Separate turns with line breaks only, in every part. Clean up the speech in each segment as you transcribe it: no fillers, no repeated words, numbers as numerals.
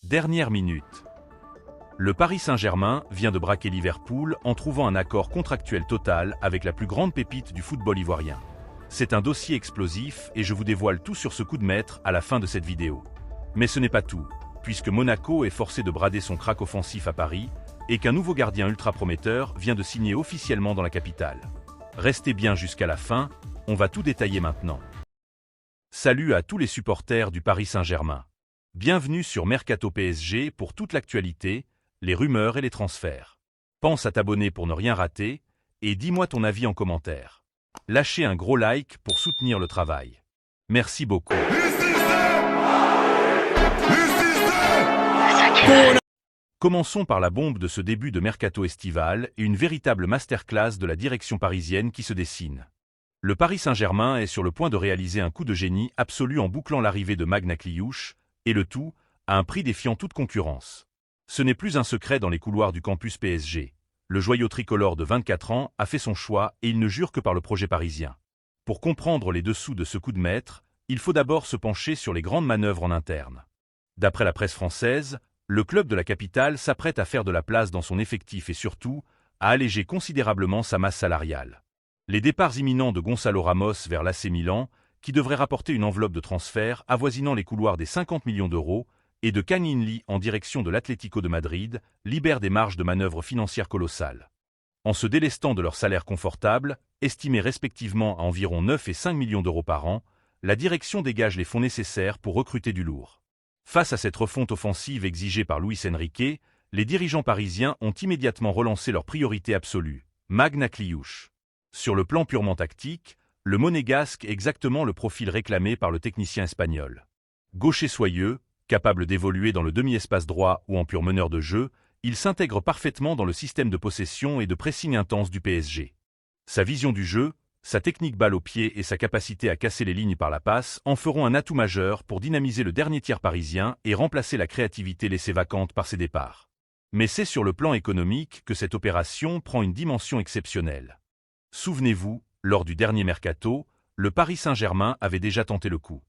Dernière minute. Le Paris Saint-Germain vient de braquer Liverpool en trouvant un accord contractuel total avec la plus grande pépite du football ivoirien. C'est un dossier explosif et je vous dévoile tout sur ce coup de maître à la fin de cette vidéo. Mais ce n'est pas tout, puisque Monaco est forcé de brader son crack offensif à Paris et qu'un nouveau gardien ultra prometteur vient de signer officiellement dans la capitale. Restez bien jusqu'à la fin, on va tout détailler maintenant. Salut à tous les supporters du Paris Saint-Germain. Bienvenue sur Mercato PSG pour toute l'actualité, les rumeurs et les transferts. Pense à t'abonner pour ne rien rater et dis-moi ton avis en commentaire. Lâchez un gros like pour soutenir le travail. Merci beaucoup. Commençons par la bombe de ce début de mercato estival et une véritable masterclass de la direction parisienne qui se dessine. Le Paris Saint-Germain est sur le point de réaliser un coup de génie absolu en bouclant l'arrivée de Maguila Kliouch, et le tout à un prix défiant toute concurrence. Ce n'est plus un secret dans les couloirs du campus PSG. Le joyau tricolore de 24 ans a fait son choix et il ne jure que par le projet parisien. Pour comprendre les dessous de ce coup de maître, il faut d'abord se pencher sur les grandes manœuvres en interne. D'après la presse française, le club de la capitale s'apprête à faire de la place dans son effectif et surtout à alléger considérablement sa masse salariale. Les départs imminents de Gonçalo Ramos vers l'AC Milan, qui devrait rapporter une enveloppe de transfert avoisinant les couloirs des 50 millions d'euros, et de Kang-In Lee en direction de l'Atlético de Madrid, libèrent des marges de manœuvre financières colossales. En se délestant de leurs salaires confortables, estimés respectivement à environ 9 et 5 millions d'euros par an, la direction dégage les fonds nécessaires pour recruter du lourd. Face à cette refonte offensive exigée par Luis Enrique, les dirigeants parisiens ont immédiatement relancé leur priorité absolue, Maguila Kliouch. Sur le plan purement tactique, le monégasque est exactement le profil réclamé par le technicien espagnol. Gaucher soyeux, capable d'évoluer dans le demi-espace droit ou en pur meneur de jeu, il s'intègre parfaitement dans le système de possession et de pressing intense du PSG. Sa vision du jeu, sa technique balle au pied et sa capacité à casser les lignes par la passe en feront un atout majeur pour dynamiser le dernier tiers parisien et remplacer la créativité laissée vacante par ses départs. Mais c'est sur le plan économique que cette opération prend une dimension exceptionnelle. Souvenez-vous, lors du dernier mercato, le Paris Saint-Germain avait déjà tenté le coup.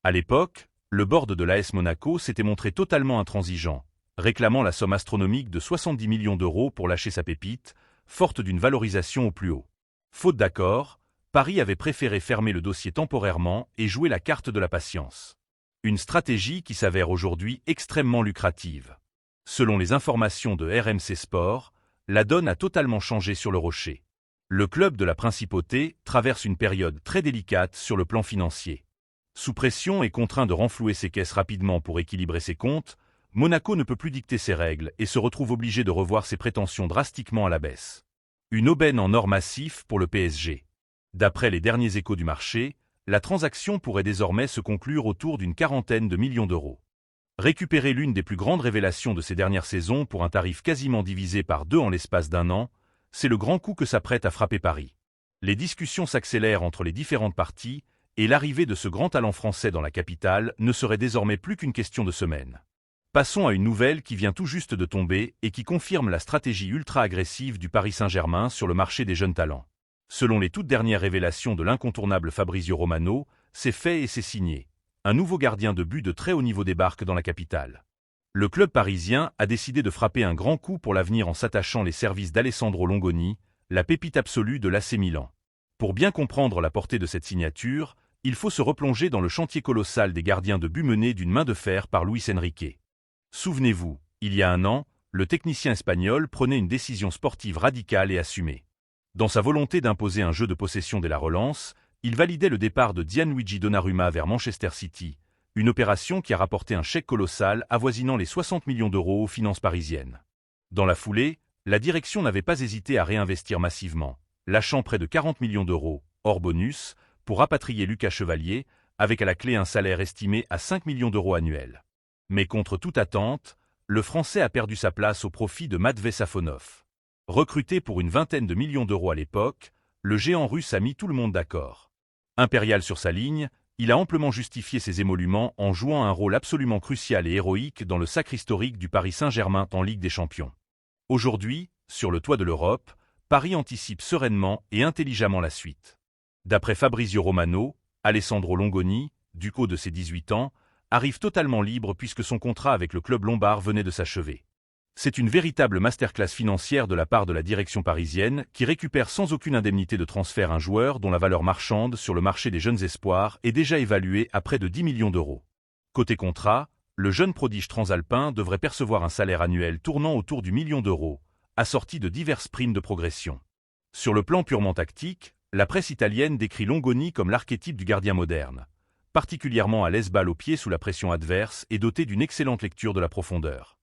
À l'époque, le board de l'AS Monaco s'était montré totalement intransigeant, réclamant la somme astronomique de 70 millions d'euros pour lâcher sa pépite, forte d'une valorisation au plus haut. Faute d'accord, Paris avait préféré fermer le dossier temporairement et jouer la carte de la patience. Une stratégie qui s'avère aujourd'hui extrêmement lucrative. Selon les informations de RMC Sport, la donne a totalement changé sur le rocher. Le club de la Principauté traverse une période très délicate sur le plan financier. Sous pression et contraint de renflouer ses caisses rapidement pour équilibrer ses comptes, Monaco ne peut plus dicter ses règles et se retrouve obligé de revoir ses prétentions drastiquement à la baisse. Une aubaine en or massif pour le PSG. D'après les derniers échos du marché, la transaction pourrait désormais se conclure autour d'une quarantaine de millions d'euros. Récupérer l'une des plus grandes révélations de ces dernières saisons pour un tarif quasiment divisé par 2 en l'espace d'un an, c'est le grand coup que s'apprête à frapper Paris. Les discussions s'accélèrent entre les différentes parties et l'arrivée de ce grand talent français dans la capitale ne serait désormais plus qu'une question de semaines. Passons à une nouvelle qui vient tout juste de tomber et qui confirme la stratégie ultra-agressive du Paris Saint-Germain sur le marché des jeunes talents. Selon les toutes dernières révélations de l'incontournable Fabrizio Romano, c'est fait et c'est signé. Un nouveau gardien de but de très haut niveau débarque dans la capitale. Le club parisien a décidé de frapper un grand coup pour l'avenir en s'attachant les services d'Alessandro Longoni, la pépite absolue de l'AC Milan. Pour bien comprendre la portée de cette signature, il faut se replonger dans le chantier colossal des gardiens de but mené d'une main de fer par Luis Enrique. Souvenez-vous, il y a un an, le technicien espagnol prenait une décision sportive radicale et assumée. Dans sa volonté d'imposer un jeu de possession dès la relance, il validait le départ de Gianluigi Donnarumma vers Manchester City, une opération qui a rapporté un chèque colossal avoisinant les 60 millions d'euros aux finances parisiennes. Dans la foulée, la direction n'avait pas hésité à réinvestir massivement, lâchant près de 40 millions d'euros, hors bonus, pour rapatrier Lucas Chevalier, avec à la clé un salaire estimé à 5 millions d'euros annuels. Mais contre toute attente, le Français a perdu sa place au profit de Matvei Safonov. Recruté pour une vingtaine de millions d'euros à l'époque, le géant russe a mis tout le monde d'accord. Impérial sur sa ligne, il a amplement justifié ses émoluments en jouant un rôle absolument crucial et héroïque dans le sacre historique du Paris Saint-Germain en Ligue des Champions. Aujourd'hui, sur le toit de l'Europe, Paris anticipe sereinement et intelligemment la suite. D'après Fabrizio Romano, Alessandro Longoni, duco de ses 18 ans, arrive totalement libre puisque son contrat avec le club lombard venait de s'achever. C'est une véritable masterclass financière de la part de la direction parisienne qui récupère sans aucune indemnité de transfert un joueur dont la valeur marchande sur le marché des jeunes espoirs est déjà évaluée à près de 10 millions d'euros. Côté contrat, le jeune prodige transalpin devrait percevoir un salaire annuel tournant autour du million d'euros, assorti de diverses primes de progression. Sur le plan purement tactique, la presse italienne décrit Longoni comme l'archétype du gardien moderne, particulièrement à l'aise balle au pied sous la pression adverse et doté d'une excellente lecture de la profondeur.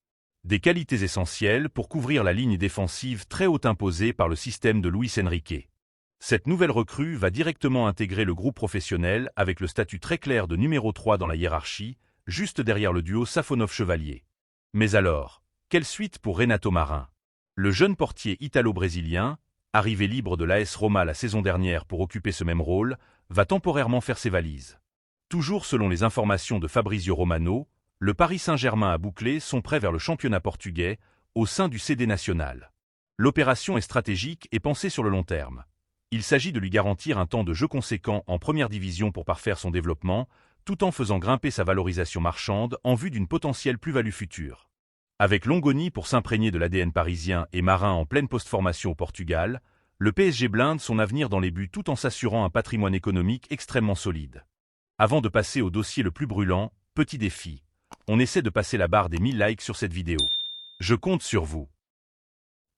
Des qualités essentielles pour couvrir la ligne défensive très haute imposée par le système de Luis Enrique. Cette nouvelle recrue va directement intégrer le groupe professionnel avec le statut très clair de numéro 3 dans la hiérarchie, juste derrière le duo Safonov-Chevalier. Mais alors, quelle suite pour Renato Marin? Le jeune portier italo-brésilien, arrivé libre de l'AS Roma la saison dernière pour occuper ce même rôle, va temporairement faire ses valises. Toujours selon les informations de Fabrizio Romano, le Paris Saint-Germain a bouclé son prêt vers le championnat portugais, au sein du CD national. L'opération est stratégique et pensée sur le long terme. Il s'agit de lui garantir un temps de jeu conséquent en première division pour parfaire son développement, tout en faisant grimper sa valorisation marchande en vue d'une potentielle plus-value future. Avec Longoni pour s'imprégner de l'ADN parisien et Marin en pleine post-formation au Portugal, le PSG blinde son avenir dans les buts tout en s'assurant un patrimoine économique extrêmement solide. Avant de passer au dossier le plus brûlant, petit défi. On essaie de passer la barre des 1000 likes sur cette vidéo. Je compte sur vous.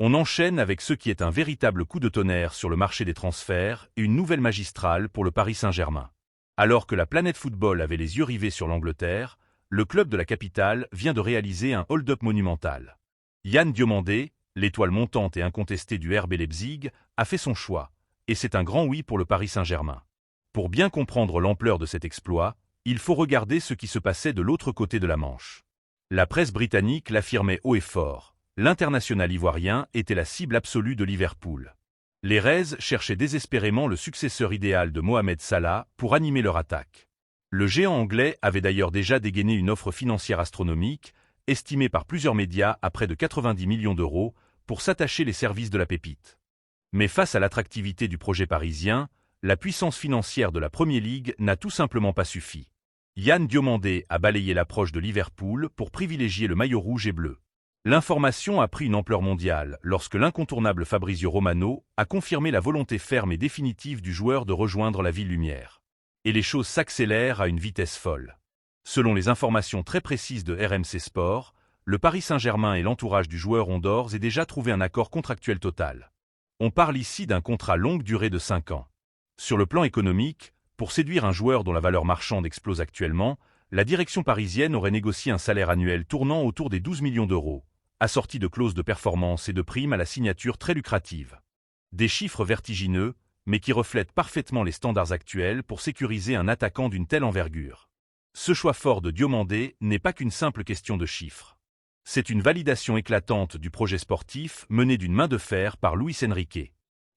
On enchaîne avec ce qui est un véritable coup de tonnerre sur le marché des transferts et une nouvelle magistrale pour le Paris Saint-Germain. Alors que la planète football avait les yeux rivés sur l'Angleterre, le club de la capitale vient de réaliser un hold-up monumental. Yann Diomandé, l'étoile montante et incontestée du RB Leipzig, a fait son choix, et c'est un grand oui pour le Paris Saint-Germain. Pour bien comprendre l'ampleur de cet exploit, il faut regarder ce qui se passait de l'autre côté de la Manche. La presse britannique l'affirmait haut et fort, l'international ivoirien était la cible absolue de Liverpool. Les Reds cherchaient désespérément le successeur idéal de Mohamed Salah pour animer leur attaque. Le géant anglais avait d'ailleurs déjà dégainé une offre financière astronomique, estimée par plusieurs médias à près de 90 millions d'euros, pour s'attacher les services de la pépite. Mais face à l'attractivité du projet parisien, la puissance financière de la Premier League n'a tout simplement pas suffi. Yann Diomandé a balayé l'approche de Liverpool pour privilégier le maillot rouge et bleu. L'information a pris une ampleur mondiale lorsque l'incontournable Fabrizio Romano a confirmé la volonté ferme et définitive du joueur de rejoindre la Ville Lumière. Et les choses s'accélèrent à une vitesse folle. Selon les informations très précises de RMC Sport, le Paris Saint-Germain et l'entourage du joueur ont d'ores et déjà trouvé un accord contractuel total. On parle ici d'un contrat longue durée de 5 ans. Sur le plan économique, pour séduire un joueur dont la valeur marchande explose actuellement, la direction parisienne aurait négocié un salaire annuel tournant autour des 12 millions d'euros, assorti de clauses de performance et de primes à la signature très lucratives. Des chiffres vertigineux, mais qui reflètent parfaitement les standards actuels pour sécuriser un attaquant d'une telle envergure. Ce choix fort de Diomandé n'est pas qu'une simple question de chiffres. C'est une validation éclatante du projet sportif mené d'une main de fer par Luis Enrique.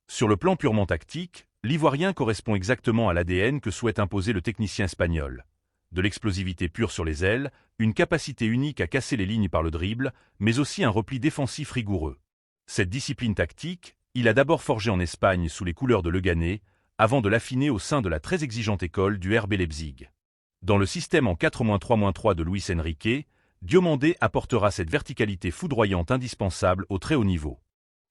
Sur le plan purement tactique, l'Ivoirien correspond exactement à l'ADN que souhaite imposer le technicien espagnol. De l'explosivité pure sur les ailes, une capacité unique à casser les lignes par le dribble, mais aussi un repli défensif rigoureux. Cette discipline tactique, il a d'abord forgé en Espagne sous les couleurs de Leganés, avant de l'affiner au sein de la très exigeante école du RB Leipzig. Dans le système en 4-3-3 de Luis Enrique, Diomandé apportera cette verticalité foudroyante indispensable au très haut niveau.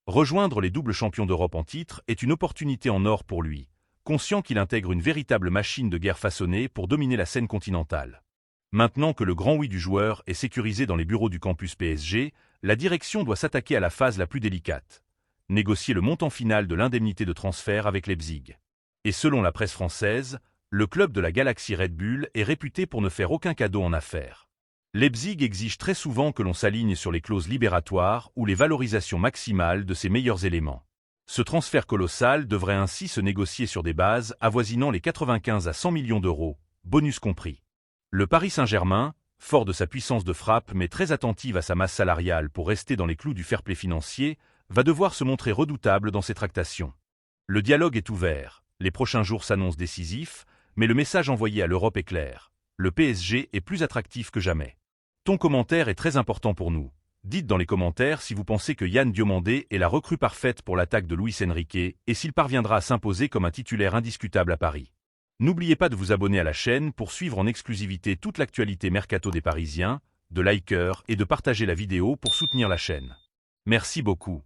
Rejoindre les doubles champions d'Europe en titre est une opportunité en or pour lui, conscient qu'il intègre une véritable machine de guerre façonnée pour dominer la scène continentale. Maintenant que le grand oui du joueur est sécurisé dans les bureaux du campus PSG, la direction doit s'attaquer à la phase la plus délicate. Négocier le montant final de l'indemnité de transfert avec Leipzig. Et selon la presse française, le club de la galaxie Red Bull est réputé pour ne faire aucun cadeau en affaires. Leipzig exige très souvent que l'on s'aligne sur les clauses libératoires ou les valorisations maximales de ses meilleurs éléments. Ce transfert colossal devrait ainsi se négocier sur des bases avoisinant les 95 à 100 millions d'euros, bonus compris. Le Paris Saint-Germain, fort de sa puissance de frappe mais très attentive à sa masse salariale pour rester dans les clous du fair-play financier, va devoir se montrer redoutable dans ses tractations. Le dialogue est ouvert, les prochains jours s'annoncent décisifs, mais le message envoyé à l'Europe est clair. Le PSG est plus attractif que jamais. Ton commentaire est très important pour nous. Dites dans les commentaires si vous pensez que Yann Diomandé est la recrue parfaite pour l'attaque de Luis Enrique et s'il parviendra à s'imposer comme un titulaire indiscutable à Paris. N'oubliez pas de vous abonner à la chaîne pour suivre en exclusivité toute l'actualité mercato des Parisiens, de liker et de partager la vidéo pour soutenir la chaîne. Merci beaucoup.